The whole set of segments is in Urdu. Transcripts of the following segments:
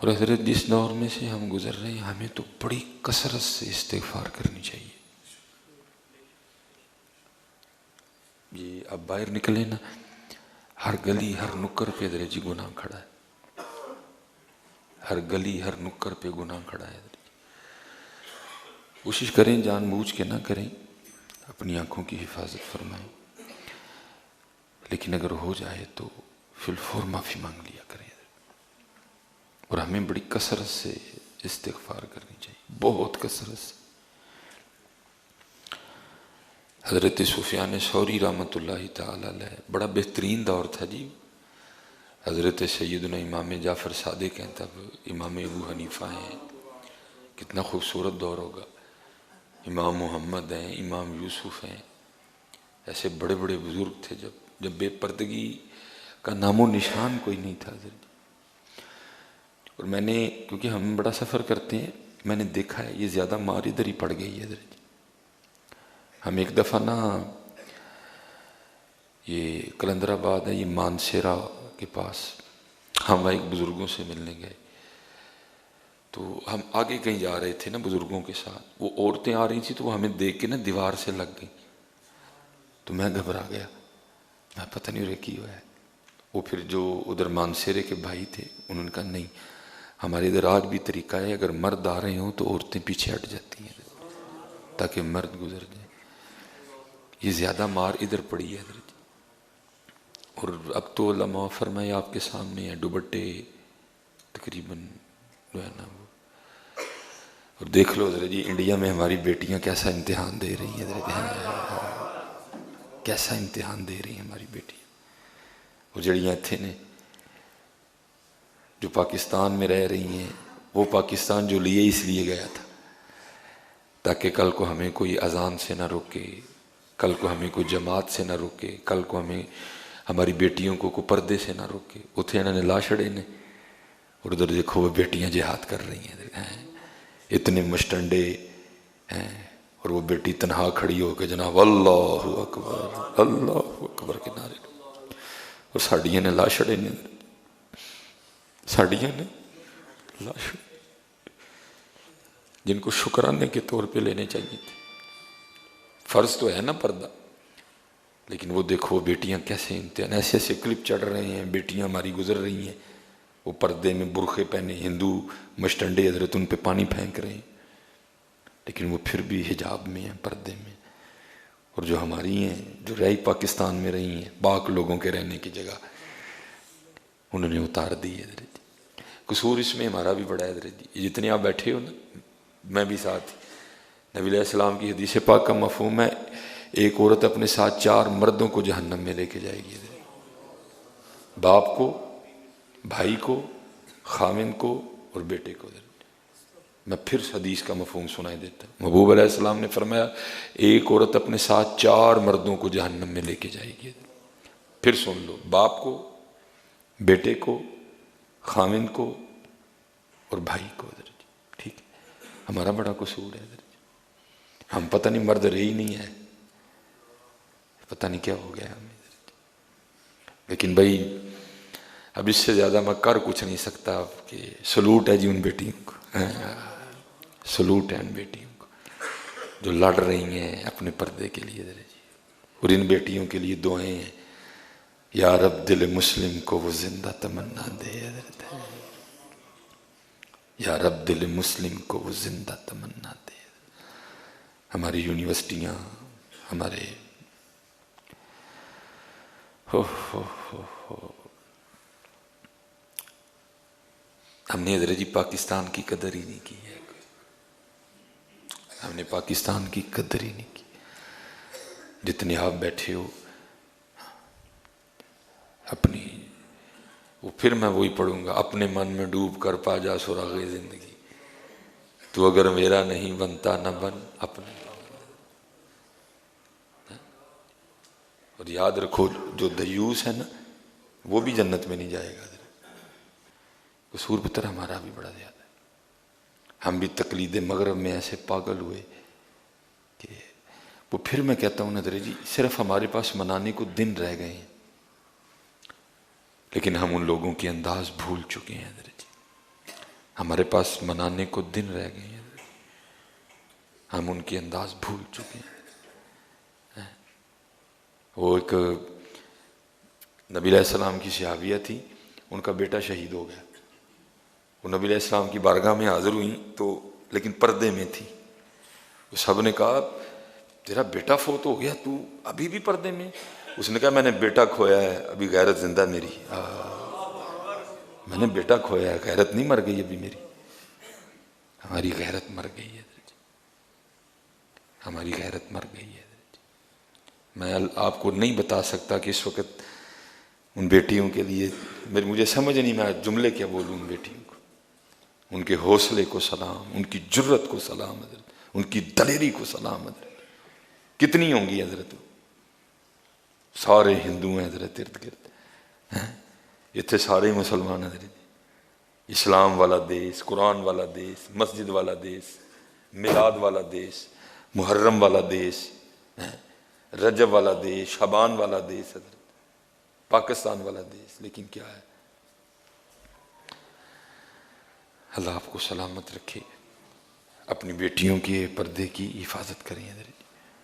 اور حضرت جس دور میں سے ہم گزر رہے ہیں ہمیں تو بڑی کثرت سے استغفار کرنی چاہیے. یہ اب باہر نکلے نا، ہر گلی ہر نکر پہ حضرت جی گناہ کھڑا ہے، ہر گلی ہر نکر پہ گناہ کھڑا ہے. کوشش کریں جان بوجھ کے نہ کریں، اپنی آنکھوں کی حفاظت فرمائیں، لیکن اگر ہو جائے تو فی الفور معافی مانگ لیا کریں. اور ہمیں بڑی کثرت سے استغفار کرنی چاہیے، بہت کثرت سے. حضرت سفیان ثوری رحمۃ اللہ تعالی علیہ بڑا بہترین دور تھا جی. حضرت سیدنا امام جعفر صادق ہیں، تب امام ابو حنیفہ ہیں، کتنا خوبصورت دور ہوگا. امام محمد ہیں، امام یوسف ہیں، ایسے بڑے بڑے بزرگ تھے جب بے پردگی کا نام و نشان کوئی نہیں تھا. اور میں نے، کیونکہ ہم بڑا سفر کرتے ہیں، میں نے دیکھا ہے یہ زیادہ مار ادھر ہی پڑ گئی ہے. ہم ایک دفعہ نا، یہ کلندر آباد ہے، یہ مانسیرا کے پاس، ہم ایک بزرگوں سے ملنے گئے. تو ہم آگے کہیں جا رہے تھے نا بزرگوں کے ساتھ، وہ عورتیں آ رہی تھیں تو وہ ہمیں دیکھ کے نا دیوار سے لگ گئی. تو میں گھبرا گیا، میں پتہ نہیں رہے کی ہوا ہے. وہ پھر جو ادھر مانسیرے کے بھائی تھے انہوں نے کہا نہیں، ہمارے ادھر آج بھی طریقہ ہے، اگر مرد آ رہے ہوں تو عورتیں پیچھے ہٹ جاتی ہیں تاکہ مرد گزر جائیں. یہ زیادہ مار ادھر پڑی ہے حضرت. اور اب تو علماء فرمائے آپ کے سامنے ہیں، دوپٹے تقریباً جو ہے نا وہ. اور دیکھ لو حضرت جی انڈیا میں ہماری بیٹیاں کیسا امتحان دے رہی ہیں حضرت، کیسا امتحان دے رہی ہیں ہماری بیٹیاں. وہ جڑیاں تھے نے جو پاکستان میں رہ رہی ہیں، وہ پاکستان جو لیے اس لیے گیا تھا تاکہ کل کو ہمیں کوئی اذان سے نہ روکے، کل کو ہمیں کوئی جماعت سے نہ روکے، کل کو ہمیں ہماری بیٹیوں کو کوئی پردے سے نہ روکے. اتنے انہوں نے لا چھڑے نے، اور ادھر دیکھو وہ بیٹیاں جہاد کر رہی ہیں، اتنے مشٹنڈے ہیں، اور وہ بیٹی تنہا کھڑی ہو کے جناب اللہ اکبر اللہ اکبر کے نعرے. اور ساڑیاں نے لا چھڑے نے، ساڑیاں نے لا چھڑے، جن کو شکرانے کے طور پہ لینے چاہیے تھے. فرض تو ہے نا پردہ، لیکن وہ دیکھو بیٹیاں کیسے امتحان، ایسے ایسے کلپ چڑھ رہے ہیں، بیٹیاں ہماری گزر رہی ہیں، وہ پردے میں برقعے پہنے، ہندو مشٹنڈے حضرت ان پہ پانی پھینک رہے ہیں، لیکن وہ پھر بھی حجاب میں ہیں، پردے میں. اور جو ہماری ہیں، جو رہی پاکستان میں رہی ہیں، پاک لوگوں کے رہنے کی جگہ انہوں نے اتار دی ہے حضرت. قصور اس میں ہمارا بھی بڑا ہے حضرت جی. جتنے آپ بیٹھے ہو نا، میں بھی ساتھ. نبی علیہ السلام کی حدیث پاک کا مفہوم ہے ایک عورت اپنے ساتھ 4 مردوں کو جہنم میں لے کے جائے گی، باپ کو، بھائی کو، خامن کو اور بیٹے کو. میں پھر حدیث کا مفہوم سنائی دیتا ہوں. محبوب علیہ السلام نے فرمایا ایک عورت اپنے ساتھ 4 مردوں کو جہنم میں لے کے جائے گی. پھر سن لو، باپ کو، بیٹے کو، خامن کو اور بھائی کو. ٹھیک ہے، ہمارا بڑا قصور ہے. ہم پتہ نہیں مرد رہے ہی نہیں ہے، پتہ نہیں کیا ہو گیا ہمیں. لیکن بھائی اب اس سے زیادہ میں کر کچھ نہیں سکتا. کہ سلوٹ ہے جی ان بیٹیوں کو، سلوٹ ہے ان بیٹیوں کو جو لڑ رہی ہیں اپنے پردے کے لیے. اور ان بیٹیوں کے لیے دعائیں ہیں، یا رب دل مسلم کو وہ زندہ تمنا دے. یا رب دل مسلم کو وہ زندہ تمنا دے. ہماری یونیورسٹیاں، ہمارے ہم نے حضرت جی پاکستان کی قدر ہی نہیں کی ہے. ہم نے پاکستان کی قدر ہی نہیں کی. جتنے آپ بیٹھے ہو اپنی، وہ پھر میں وہی پڑھوں گا، اپنے من میں ڈوب کر پا جا سراغ زندگی، تو اگر میرا نہیں بنتا نہ بن اپنے. اور یاد رکھو جو دیوس ہے نا وہ بھی جنت میں نہیں جائے گا. قصور پتر ہمارا بھی بڑا زیادہ ہے. ہم بھی تقلید مغرب میں ایسے پاگل ہوئے کہ وہ پھر میں کہتا ہوں نظر جی صرف ہمارے پاس منانے کو دن رہ گئے ہیں، لیکن ہم ان لوگوں کے انداز بھول چکے ہیں حضرت جی. ہمارے پاس منانے کو دن رہ گئے ہیں، ہم ان کے انداز بھول چکے ہیں۔ وہ ایک نبی علیہ السلام کی صحابیہ تھی، ان کا بیٹا شہید ہو گیا، وہ نبی علیہ السلام کی بارگاہ میں حاضر ہوئی تو لیکن پردے میں تھی۔ سب نے کہا تیرا بیٹا فوت ہو گیا، تو ابھی بھی پردے میں؟ اس نے کہا میں نے بیٹا کھویا ہے، ابھی غیرت زندہ میری۔ میں نے بیٹا کھویا ہے، غیرت نہیں مر گئی ابھی میری، ہماری غیرت مر گئی ہے، ہماری غیرت مر گئی ہے۔ میں آپ کو نہیں بتا سکتا کہ اس وقت ان بیٹیوں کے لیے مجھے سمجھ نہیں میں جملے کیا بولوں۔ ان بیٹیوں کو، ان کے حوصلے کو سلام، ان کی جرت کو سلام حضرت، ان کی دلیری کو سلام حضرت۔ کتنی ہوں گی حضرت؟ سارے ہندو ہیں حضرت ارد گرد، اتنے سارے مسلمان حضرت، اسلام والا دیس، قرآن والا دیس، مسجد والا دیس، میلاد والا دیس، محرم والا دیس، رجب والا دیس، شعبان والا دیس حضرت، پاکستان والا دیس۔ لیکن کیا ہے، اللہ آپ کو سلامت رکھے، اپنی بیٹیوں کے پردے کی حفاظت کریں حضرت،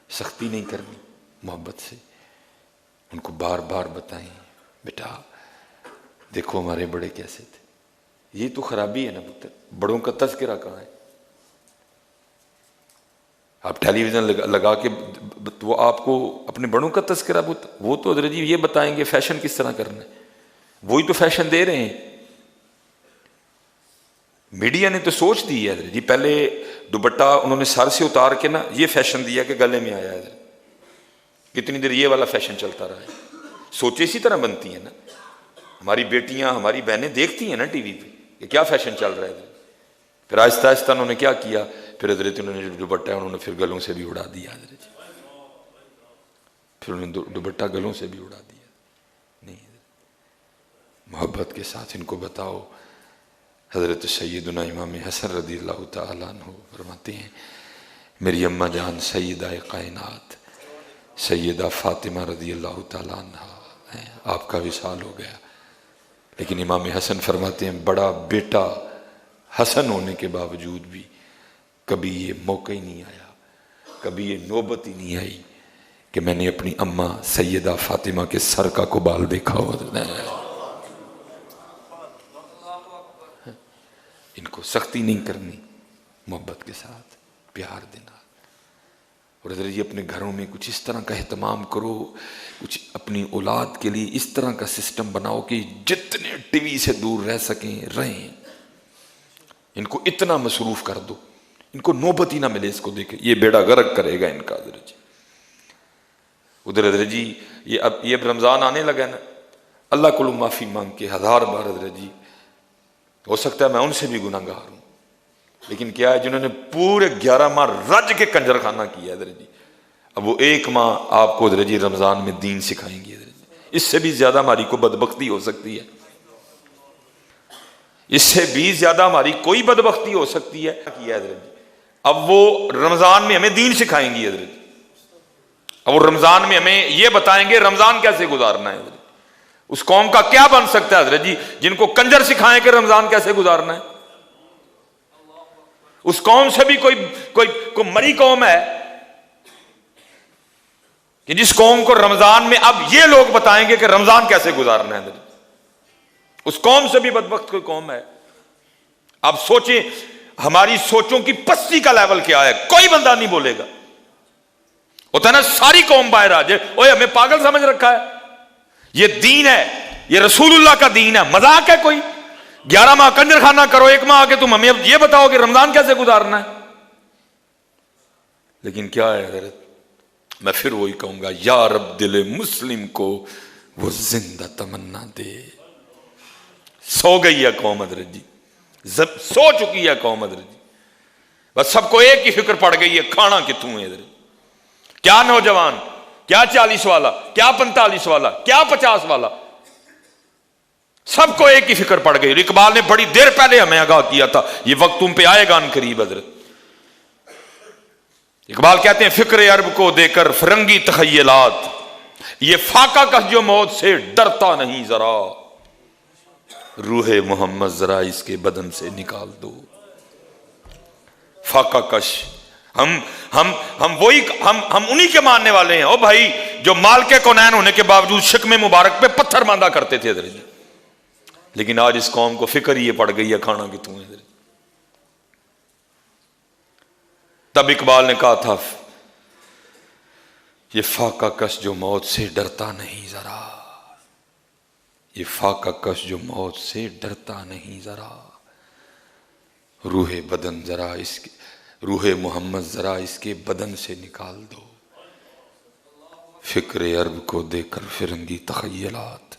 سختی نہیں کرنی، محبت سے ان کو بار بار بتائیں بیٹا دیکھو ہمارے بڑے کیسے تھے۔ یہ تو خرابی ہے نا پتر، بڑوں کا تذکرہ کہاں ہے؟ آپ ٹیلی ویژن لگا کے وہ آپ کو اپنے بڑوں کا تذکرہ، وہ تو حضرت جی یہ بتائیں گے فیشن کس طرح کرنا ہے، وہی تو فیشن دے رہے ہیں۔ میڈیا نے تو سوچ دی ہے حضرت جی، پہلے دوپٹہ انہوں نے سر سے اتار کے نا یہ فیشن دیا کہ گلے میں آیا ہے، کتنی دیر یہ والا فیشن چلتا رہا ہے۔ سوچے اسی طرح بنتی ہیں نا، ہماری بیٹیاں ہماری بہنیں دیکھتی ہیں نا ٹی وی پہ کہ کیا فیشن چل رہا ہے، پھر آہستہ آہستہ انہوں نے کیا کیا، پھر حضرت انہوں نے جو دوپٹہ انہوں نے پھر گلوں سے بھی اڑا دیا حضرت، پھر انہوں نے دوپٹہ گلوں سے بھی اڑا دیا۔ نہیں حضرت، محبت کے ساتھ ان کو بتاؤ۔ حضرت سیدنا امام حسن رضی اللہ تعالیٰ عنہ فرماتے ہیں میری اماں جان سیدہ کائنات سیدہ فاطمہ رضی اللہ تعالیٰ عنہ آپ کا وصال ہو گیا، لیکن امام حسن فرماتے ہیں بڑا بیٹا حسن ہونے کے باوجود بھی کبھی یہ موقع ہی نہیں آیا، کبھی یہ نوبت ہی نہیں آئی کہ میں نے اپنی اماں سیدہ فاطمہ کے سر کا کبال دیکھا ہو۔ ان کو سختی نہیں کرنی، محبت کے ساتھ پیار دینا۔ اور حضرت جی اپنے گھروں میں کچھ اس طرح کا اہتمام کرو، کچھ اپنی اولاد کے لیے اس طرح کا سسٹم بناؤ کہ جتنے ٹی وی سے دور رہ سکیں رہیں، ان کو اتنا مصروف کر دو، ان کو نوبت ہی نہ ملے اس کو دیکھے، یہ بیڑا غرق کرے گا ان کا حضرت جی۔ ادھر حضرت جی یہ اب رمضان آنے لگا نا، اللہ کو معافی مانگ کے 1000 بار حضرت جی، ہو سکتا ہے میں ان سے بھی گناہ گار ہوں، لیکن کیا ہے جنہوں نے پورے 11 ماہ رج کے کنجر خانہ کیا حضرت جی، اب وہ 1 ماہ آپ کو حضرت جی رمضان میں دین سکھائیں گے حضرت جی۔ اس سے بھی زیادہ ہماری کو بدبختی ہو سکتی ہے، اس سے بھی زیادہ ہماری کوئی بدبختی ہو سکتی ہے کیا حضرت جی۔ اب وہ رمضان میں ہمیں دین سکھائیں گی حضرت جی، اب وہ رمضان میں ہمیں یہ بتائیں گے رمضان کیسے گزارنا ہے حضرت۔ اس قوم کا کیا بن سکتا ہے حضرت جی جن کو کنجر سکھائیں کہ رمضان کیسے گزارنا ہے؟ اس قوم سے بھی کوئی مری قوم ہے کہ جس قوم کو رمضان میں اب یہ لوگ بتائیں گے کہ رمضان کیسے گزارنا ہے حضرت، اس قوم سے بھی بدبخت کوئی قوم ہے۔ اب سوچیں ہماری سوچوں کی پستی کا لیول کیا ہے، کوئی بندہ نہیں بولے گا، ہوتا ہے نا ساری قوم باہر آ جائے، اوے ہمیں پاگل سمجھ رکھا ہے، یہ دین ہے، یہ رسول اللہ کا دین ہے، مذاق ہے کوئی؟ 11 ماہ کنجر خانہ کرو، 1 ماہ آگے تم ہمیں یہ بتاؤ کہ رمضان کیسے گزارنا ہے۔ لیکن کیا ہے حضرت، میں پھر وہی کہوں گا یا رب دل مسلم کو وہ زندہ تمنا دے۔ سو گئی ہے قوم حضرت جی، سو چکی ہے قوم حضرت جی، بس سب کو ایک ہی فکر پڑ گئی ہے کھانا کتوں ہے حضرت، کیا نوجوان، کیا 40 والا، کیا 45 والا، کیا 50 والا، سب کو ایک ہی فکر پڑ گئی۔ اقبال نے بڑی دیر پہلے ہمیں آگاہ کیا تھا یہ وقت تم پہ آئے گا ان قریب حضرت۔ اقبال کہتے ہیں فکر عرب کو دے کر فرنگی تخیلات، یہ فاقہ کس جو موت سے ڈرتا نہیں ذرا، روح محمد ذرا اس کے بدن سے نکال دو. فاقہ کش ہم وہی ہم انہی کے ماننے والے ہیں. او بھائی جو مالک کونین ہونے کے باوجود شکم مبارک پہ پتھر باندھا کرتے تھے حضرت جی، لیکن آج اس قوم کو فکر یہ پڑ گئی ہے کھانا کتوں ہے حضرت. تب اقبال نے کہا تھا یہ فاقہ کش جو موت سے ڈرتا نہیں ذرا، یہ فاقہ کش جو موت سے ڈرتا نہیں ذرا، روح بدن ذرا اس کے، روح محمد ذرا اس کے بدن سے نکال دو. فکر عرب کو دے کر فرنگی تخیلات،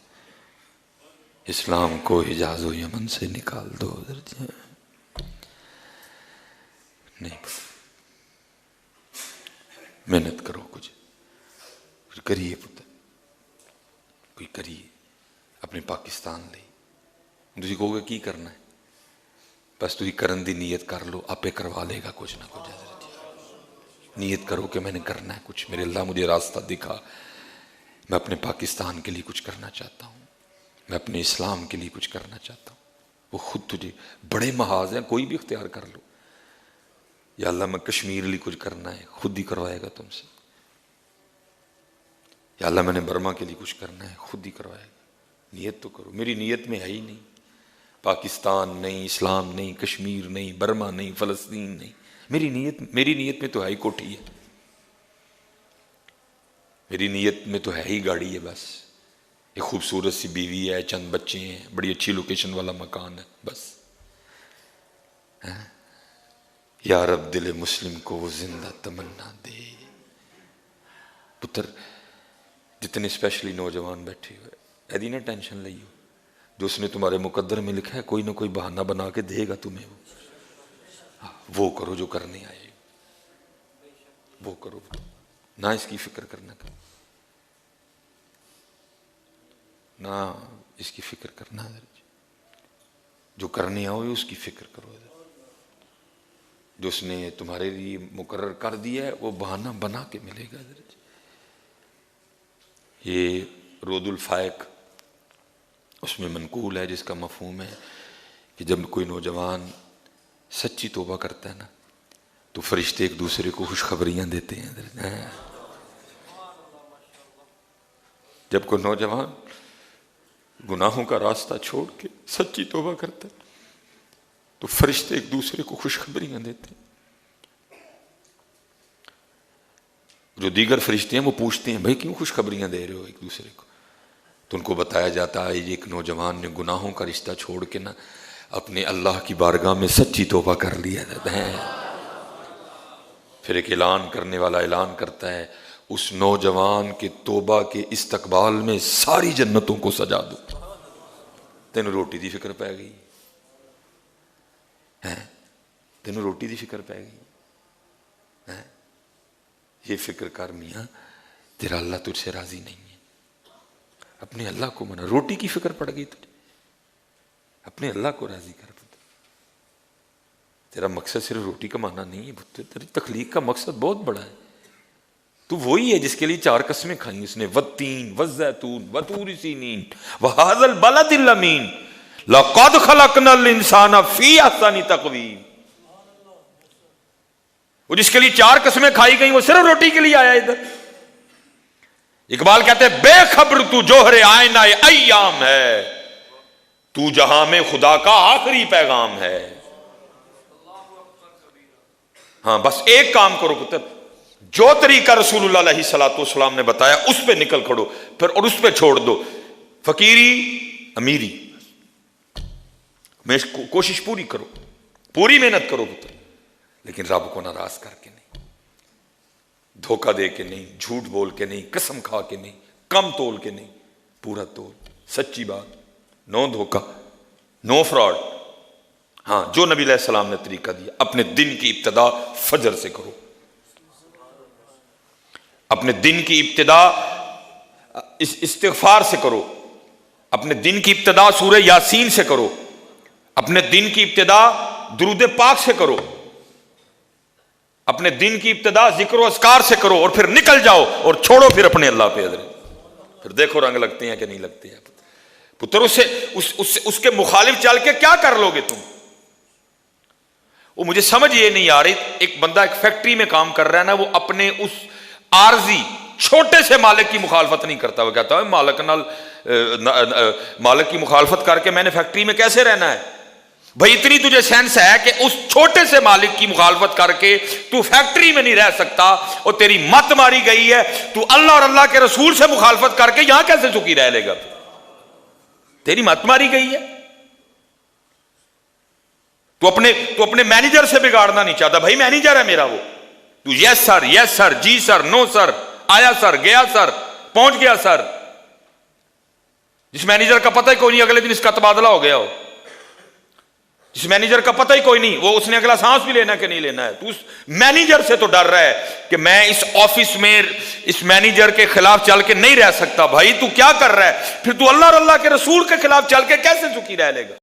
اسلام کو حجاز و یمن سے نکال دو. نہیں محنت کرو، کچھ کریے پتر، کوئی کریے اپنے پاکستان لئی. تسی کہو گے کی کرنا ہے، بس تسی کرن دی نیت کر لو، آپے کروا لے گا کچھ نہ کچھ. حضرت نیت کرو کہ میں نے کرنا ہے کچھ، میرے اللہ مجھے راستہ دکھا، میں اپنے پاکستان کے لیے کچھ کرنا چاہتا ہوں، میں اپنے اسلام کے لیے کچھ کرنا چاہتا ہوں. وہ خود تجھے بڑے محاذ ہیں، کوئی بھی اختیار کر لو. یا اللہ میں کشمیر لیے کچھ کرنا ہے، خود ہی کروائے گا تم سے. یا اللہ میں نے برما کے لیے کچھ کرنا ہے، خود ہی کروائے گا. نیت تو کرو. میری نیت میں ہے ہی نہیں پاکستان نہیں، اسلام نہیں، کشمیر نہیں، برما نہیں، فلسطین نہیں. میری نیت میں تو ہے ہی کوٹھی ہے، میری نیت میں تو ہے ہی گاڑی ہے، بس ایک خوبصورت سی بیوی ہے، چند بچے ہیں، بڑی اچھی لوکیشن والا مکان ہے، بس. یا رب دل مسلم کو وہ زندہ تمنا دے. پتر جتنے اسپیشلی نوجوان بیٹھے ہوئے ایدی نہ ٹینشن لئیو، جو اس نے تمہارے مقدر میں لکھا ہے کوئی نہ کوئی بہانہ بنا کے دے گا تمہیں. وہ کرو جو کرنے آئے، وہ کرو، نہ اس کی فکر کرنا، نہ اس کی فکر کرنا. جو کرنے آؤ اس کی فکر کرو. جو اس نے تمہارے لیے مقرر کر دیا ہے وہ بہانہ بنا کے ملے گا. یہ رود الفائق اس میں منقول ہے، جس کا مفہوم ہے کہ جب کوئی نوجوان سچی توبہ کرتا ہے نا تو فرشتے ایک دوسرے کو خوشخبریاں دیتے ہیں. جب کوئی نوجوان گناہوں کا راستہ چھوڑ کے سچی توبہ کرتا ہے تو فرشتے ایک دوسرے کو خوشخبریاں دیتے ہیں. جو دیگر فرشتے ہیں وہ پوچھتے ہیں بھائی کیوں خوشخبریاں دے رہے ہو ایک دوسرے کو؟ تو ان کو بتایا جاتا ہے یہ ایک نوجوان نے گناہوں کا رشتہ چھوڑ کے نا اپنے اللہ کی بارگاہ میں سچی توبہ کر لیا جاتا ہے. پھر ایک اعلان کرنے والا اعلان کرتا ہے اس نوجوان کے توبہ کے استقبال میں ساری جنتوں کو سجا دو. تینوں روٹی دی فکر پہ گئی، تینوں روٹی دی فکر پہ گئی. یہ فکر کر میاں تیرا اللہ تجھ سے راضی نہیں ہے. اپنے اللہ کو منا، روٹی کی فکر پڑ گئی تجھے، اپنے اللہ کو راضی کر. تیرا مقصد صرف روٹی کمانا نہیں ہے، تیری تخلیق کا مقصد بہت بڑا ہے. تو وہی ہے جس کے لیے 4 قسمیں کھائیں اس نے، والتین والزیتون وطور سینین وہذا البلد الامین لقد خلقنا الانسان فی احسن تقویم. وہ جس کے لیے 4 قسمیں کھائی گئی وہ صرف روٹی کے لیے آیا ادھر. اقبال کہتے ہیں بے خبر تو جوہر آئینہ ایام ہے، تو جہاں میں خدا کا آخری پیغام ہے. ہاں بس ایک کام کرو پتر، جو طریقہ رسول اللہ علیہ السلام نے بتایا اس پہ نکل کھڑو، پھر اور اس پہ چھوڑ دو فقیری امیری. میں کوشش پوری کرو، پوری محنت کرو پتر، لیکن رب کو ناراض کر کے نہیں، دھوکہ دے کے نہیں، جھوٹ بول کے نہیں، قسم کھا کے نہیں، کم تول کے نہیں، پورا تول، سچی بات، نو دھوکہ، نو فراڈ. ہاں جو نبی علیہ السلام نے طریقہ دیا، اپنے دن کی ابتدا فجر سے کرو، اپنے دن کی ابتدا استغفار سے کرو، اپنے دن کی ابتدا سورہ یاسین سے کرو، اپنے دن کی ابتدا درود پاک سے کرو، اپنے دن کی ابتدا ذکر و اذکار سے کرو، اور پھر نکل جاؤ اور چھوڑو پھر اپنے اللہ پہ حضرت. پھر دیکھو رنگ لگتے ہیں کہ نہیں لگتے ہیں. پتر اس کے مخالف چل کے کیا کر لو گے تم؟ وہ مجھے سمجھ یہ نہیں آ رہی، ایک بندہ ایک فیکٹری میں کام کر رہا ہے نا، وہ اپنے اس عارضی چھوٹے سے مالک کی مخالفت نہیں کرتا، وہ کہتا ہے مالک کی مخالفت کر کے میں نے فیکٹری میں کیسے رہنا ہے؟ بھائی اتنی تجھے سینس ہے کہ اس چھوٹے سے مالک کی مخالفت کر کے تو فیکٹری میں نہیں رہ سکتا، اور تیری مت ماری گئی ہے، تو اللہ اور اللہ کے رسول سے مخالفت کر کے یہاں کیسے سکھی رہ لے گا؟ تیری مت ماری گئی ہے۔ تو اپنے مینیجر سے بگاڑنا نہیں چاہتا، بھائی مینیجر ہے میرا وہ، تو یس سر جی سر نو سر، آیا سر گیا سر پہنچ گیا سر۔ جس مینیجر کا پتہ ہی کوئی نہیں اگلے دن اس کا تبادلہ ہو گیا ہو، جس مینیجر کا پتہ ہی کوئی نہیں وہ اس نے اگلا سانس بھی لینا کہ نہیں لینا ہے، تو اس مینیجر سے تو ڈر رہا ہے کہ میں اس آفس میں اس مینیجر کے خلاف چل کے نہیں رہ سکتا۔ بھائی تو کیا کر رہا ہے؟ پھر تو اللہ اور اللہ کے رسول کے خلاف چل کے کیسے سکھی رہ لے گا؟